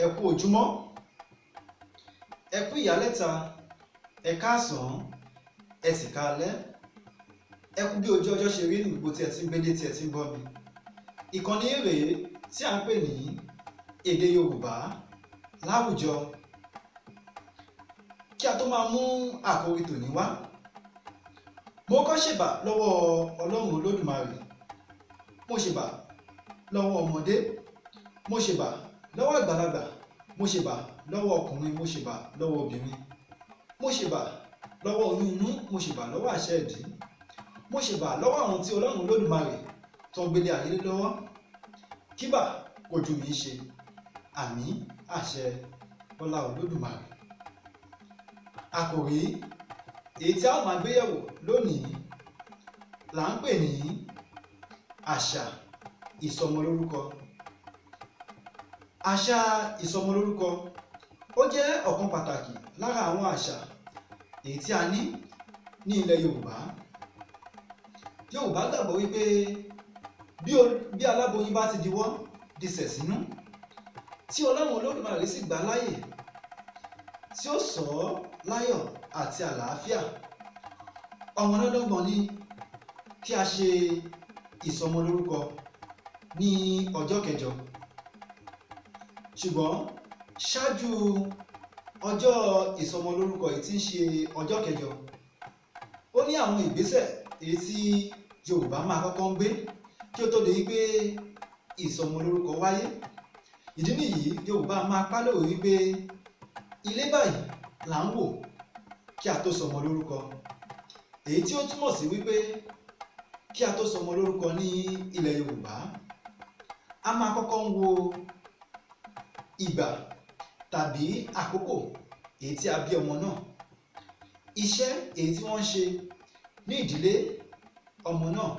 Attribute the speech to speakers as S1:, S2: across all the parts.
S1: ẹ kú ojúmọ́, ẹ kú ìyálẹ̀ta, ẹ káàsán, ẹ sì káalẹ́, ẹ kú bí ojú ọjọ́ ṣe rí ní gbogbo tí ẹ ti ń gbédé tí ẹ ti ń gbọ́ mi. Ìkànnì rèé tí à ń pè ní èdè Yorùbá láwùjọ. Kí a tó máa mú àkòrí tòní wá, mo kọ́ ṣèbà lọ́wọ́ Ọlọ́run Olódùmarè, mo ṣèbà lọ́wọ́ ọmọdé, mo ṣèbà lọ́wọ́ àgbàlagbà, mo ṣèbà lọ́wọ́ ọkùnrin, mo ṣèbà lọ́wọ́ obìnrin, mo ṣèbà lọ́wọ́ oyún inú, mo ṣèbà lọ́wọ́ àṣẹ ìdí, mo ṣèbà lọ́wọ́ àwọn tí Ọlọ́run Olódùmarè tó ń gbélé ayé lọ́wọ́. Kíbà kò jù mí ṣe, àmín àṣẹ Ọlá Olódùmarè. Àkòrí èyí tí a ó máa gbéyẹ̀wò lónìí là ń pè ní àṣà ìsọmọlórúkọ. Àṣà ìsọmọlórúkọ ó jẹ́ ọ̀kan pàtàkì lára àwọn àṣà èyí tí a ní ilẹ̀ Yorùbá. Yorùbá gbàgbọ́ wípé bí aláboyún bá ti diwọ́ disẹ̀ sínú, tí Ọlọ́run Olódùmarè sì gbà láyè tí ó sọ ọ́ láyọ̀ àti àlàáfíà, ọmọ dandan ni kí a ṣe ìsọmọlórúkọ ní ọjọ́ kẹjọ. Ṣùgbọ́n ṣáájú ọjọ́ ìsọmọlórúkọ yìí tí ń ṣe ọjọ́ kẹjọ, ó ní àwọn ìgbésẹ̀ èyí tí Yorùbá máa kọ́kọ́ ń gbé kí ó tó di wípé ìsọmọlórúkọ wáyé. Ìdí nìyí Yorùbá máa pálọ̀ wípé ilé báyìí là ń wò kí a tó sọmọ lórúkọ, èyí tí ó túmọ̀ sí wípé kí a tó sọmọ lórúkọ ní ilẹ̀ Yorùbá, a máa kọ́kọ́ ń wo ìgbà tàbí àkókò èyí tí a bí ọmọ náà, iṣẹ́ èyí tí wọ́n ń ṣe ní ìdílé ọmọ náà,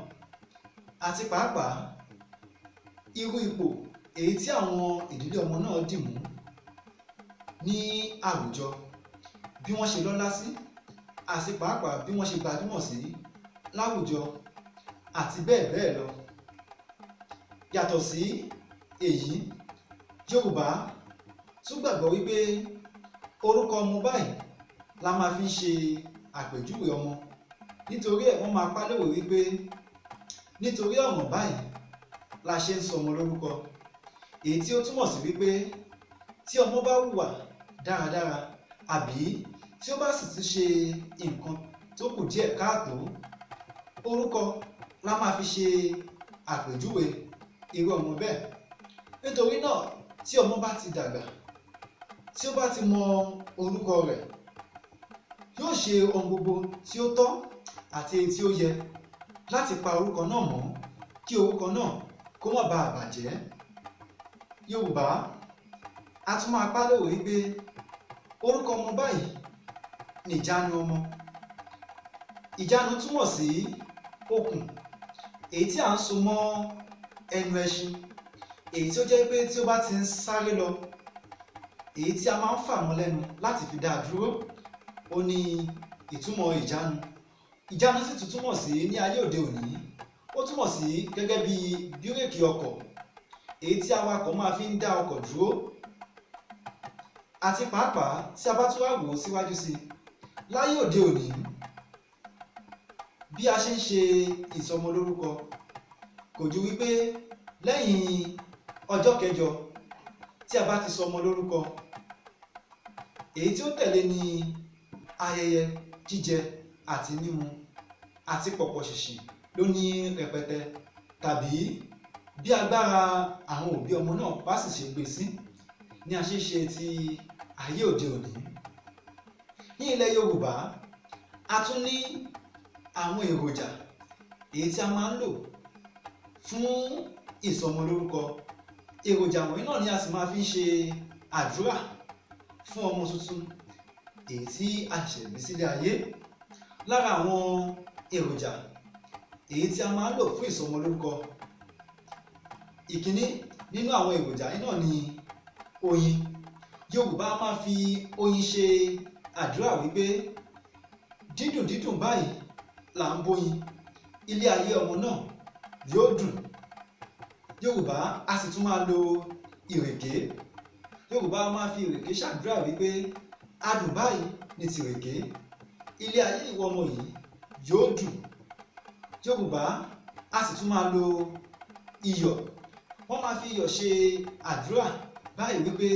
S1: àti pàápàá irú ipò èyí tí àwọn ìdílé ọmọ náà dì mú ní àwùjọ, bí wọ́n ṣe lọ́lá sí, àti pàápàá bí wọ́n ṣe gbajúmọ̀ sí láwùjọ, àti bẹ́ẹ̀ bẹ́ẹ̀ lọ. Yàtọ̀ sí èyí, Yorùbá tún gbàgbọ́ wípé orúkọ ọmọ báyìí la máa fi ń ṣe àpèjúwe ọmọ. Nítorí ẹ̀ wọ́n máa pálówè wípé nítorí ọ̀nà báyìí la ṣe ń sọmọ lórúkọ, èyí tí ó túmọ̀ sí wípé tí ọmọ bá hùwà dáradára àbí tí ó bá sì ti ṣe nǹkan tó kù díẹ̀ káàtó, orúkọ la máa fi ṣe àpèjúwe irú ọmọ bẹ́ẹ̀. Nítorí náà tí ọmọ bá ti dàgbà, tí ó bá ti mọ orúkọ rẹ̀, yóò ṣe ohun gbogbo tí ó tọ́ àti èyí tí ó yẹ láti pa orúkọ náà mọ́ kí orúkọ náà kó má baà bàjẹ́. Yorùbá a tún máa pálówè wípé orúkọ ọmọ báyìí ni ìjánu ọmọ. Ìjánu túmọ̀ sí okùn èyí tí à ń so mọ́ ẹnu ẹṣin, èyí tí ó jẹ́ pé tí ó bá ti ń sáré lọ, èyí tí a máa ń fà mọ́ lẹ́nu láti fi dá a dúró, ó ní ìtumọ̀ ìjánu. Ìjánu sì tún túmọ̀ sí ní ayé òde òní, ó túmọ̀ sí gẹ́gẹ́ bí bírèkì ọkọ̀ èyí tí awakọ̀ máa fi ń dá ọkọ̀ dúró. Àti pàápàá tí a bá tún wá wò ó síwájú sí i, láyé òde òní bí a ṣe ń ṣe ìsọmọlórúkọ kò ju wípé lẹ́yìn ọjọ́ kẹjọ tí a bá ti sọmọ lórúkọ, èyí tí ó tẹ̀lé ni ayẹyẹ jíjẹ àti mímu àti pọ̀pọ̀ ṣìnṣìn ló ní rẹpẹtẹ, tàbí bí agbára àwọn òbí ọmọ náà bá sì ṣe gbé sí ní a ṣe ń ṣe ti ayé òde òní. Ní ilẹ̀ Yorùbá a tún ní àwọn èròjà èyí tí a máa ń lò fún ìsọmọlórúkọ. Èròjà wọ̀nyí náà ni a sì máa fi ń ṣe àdúrà fún ọmọ tuntun èyí tí a ṣẹ̀ṣẹ̀ bí sílé ayé. Lára àwọn èròjà èyí tí a máa ń lò fún ìsọmọlórúkọ, ìkíní nínú àwọn èròjà yìí náà ni oyin. Yorùbá máa fi oyin ṣe àdúrà wípé dídùn dídùn báyìí là ń bóyin, ilé ayé ọmọ náà yóò dùn. Yorùbá a sì tún máa lo ìrèké Yorùbá máa fi ìrèké ṣàdúrà wípé adùn báyìí ni tìrèké, ilé ayé ìwọ ọmọ yìí yóò dùn. Yorùbá a sì tún máa lo iyọ̀, wọ́n máa fi iyọ̀ ṣe àdúrà báyìí wípé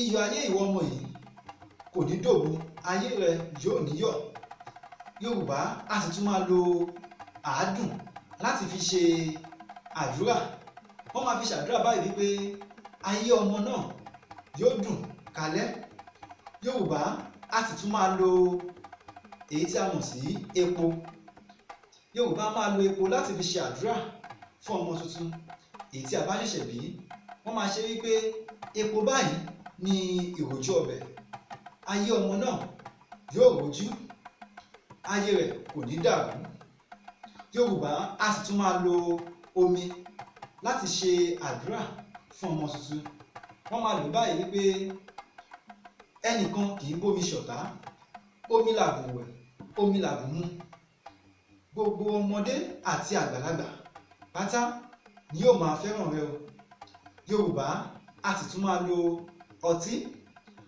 S1: iyọ̀ ayé ìwọ ọmọ yìí kò ní dòbu, ayé rẹ yóò níyọ̀. Yorùbá a sì tún máa lo àádùn láti fi ṣe àdúrà, wọ́n máa fi ṣàdúrà báyìí wípé ayé ọmọ náà yóò dùn kalẹ́. Yorùbá a sì tún máa lo èyí tí a mọ̀ sí epo. Yorùbá máa lo epo láti fi ṣe àdúrà fún ọmọ tuntun èyí tí a bá ṣẹ̀ṣẹ̀ bí. Wọ́n máa ṣe wípé epo báyìí ni ìròjú ọbẹ̀, ayé ọmọ náà yóò rojú, ayé rẹ̀ kò ní dàrú. Yorùbá a sì tún máa lo omi láti ṣe àdúrà fún ọmọ tuntun. Wọ́n máa lò báyìí wípé ẹnìkan kì í bómi ṣọ̀tá, omi làbùn wẹ̀, omi làbùn mu. Gbogbo ọmọdé àti àgbàlagbà pátá ni yóò máa fẹ́ràn rẹ o. Yorùbá a sì tún máa lo ọtí,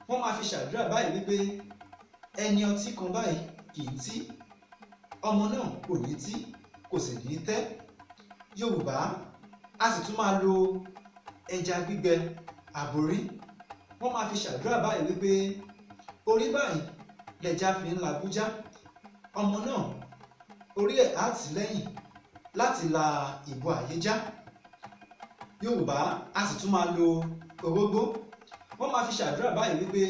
S1: wọ́n máa fi ṣàdúrà báyìí wípé ẹni ọtí kan báyìí kì í tí, ọmọ náà kò ní tí, kò sì ní tẹ́. Yorùbá a sì tún máa lo ẹja gbígbẹ àborí, wọ́n máa fi ṣàdúrà báyìí wípé orí báyìí lẹja fi ń labújá, ọmọ náà orí ẹ̀ á tì lẹ́yìn láti la ìbò àyéjá. Yorùbá a sì tún máa lo orógbó, wọ́n máa fi ṣàdúrà báyìí wípé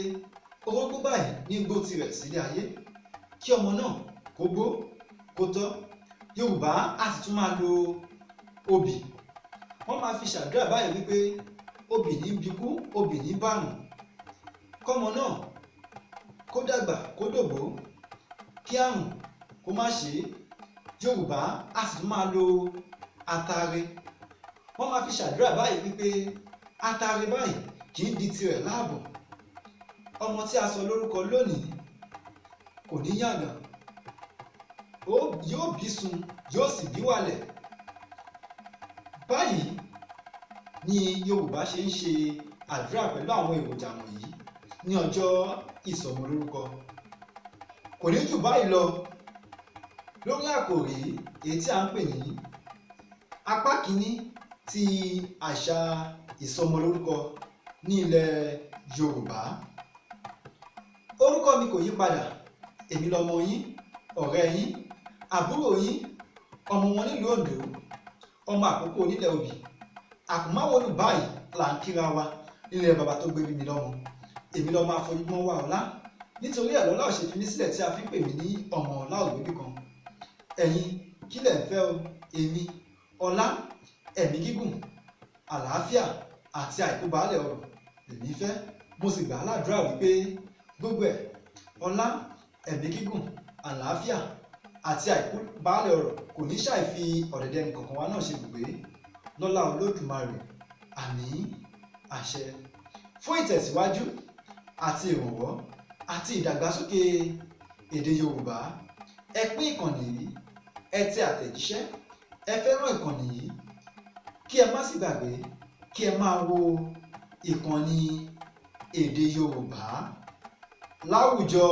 S1: orógbó báyìí ní gbó tirẹ̀ sílé ayé, kí ọmọ náà kó gbó kó tọ́. Yorùbá a sì tún máa lo obì, wọ́n máa fi ṣàdúrà báyìí wípé obì ní bíkú, obì ní bàrùn, kọ́mọ náà kó dàgbà kó dògbó, kí àrùn kó má ṣe é. Yorùbá a sì tún máa lo atare, wọ́n máa fi ṣàdúrà báyìí wípé atare báyìí kì í di tirẹ̀ láàbọ̀, ọmọ tí a sọ lórúkọ lónìí kò ní yàgàn, yóò bí sun yóò sì bí wàlẹ̀. Báyìí ni Yorùbá ṣe ń ṣe àdúrà pẹ̀lú àwọn èròjà wọ̀nyí ní ọjọ́ ìsọmọlórúkọ. Kò ní jù báyìí lọ lórí àkòrí èyí tí a ń pè ní apá kìíní ti àṣà ìsọmọlórúkọ ní ilẹ̀ Yorùbá. Orúkọ mi kò yí padà, èmi lọmọ yín, ọ̀rẹ́ yín, àbúrò yín, ọmọ wọn nílùú Oǹdó, ọmọ àkókò onílẹ̀ Obì. Àkùnmáwòlù báyìí là ń kíra wa nílẹ̀ bàbá tó gbé mi lọ́mọ. Èmi lọ́mọ àfọyúgbọ́n wà ọlá, nítorí ẹ̀ lọ́lá ò ṣe fi mí sílẹ̀ tí a fi ń pè mí ní ọmọ ọlá ògbébì kan. Ẹ̀yin kí lẹ̀ ń fẹ́ o? Èmi ọlá, ẹ̀mí gígùn, àlàáfíà àti àìkú baálẹ̀ ọrọ̀ lèmi fẹ́. Mo sì gbà á ládùúrà wípé gbogbo ẹ̀, ọlá, ẹ̀mí gígùn, àlàáfíà àti àìkú baálẹ̀ ọrọ̀ kò ní ṣàì fi ọ̀dẹ̀dẹ̀ ẹnìkọ̀ọ̀kan wa náà ṣe ibùgbé lọ́lá Olódùmarè. Àmín, àṣẹ. Fún ìtẹ̀síwájú àti ìrànwọ́ àti ìdàgbàsókè èdè Yorùbá, ẹ pín ìkànnì yìí, ẹ tẹ àtẹ̀jíṣẹ́, ẹ fẹ́ràn ìkànnì yìí, kí ẹ má sì gbàgbé kí ẹ máa wo ìkànnì èdè Yorùbá Láwùjọ.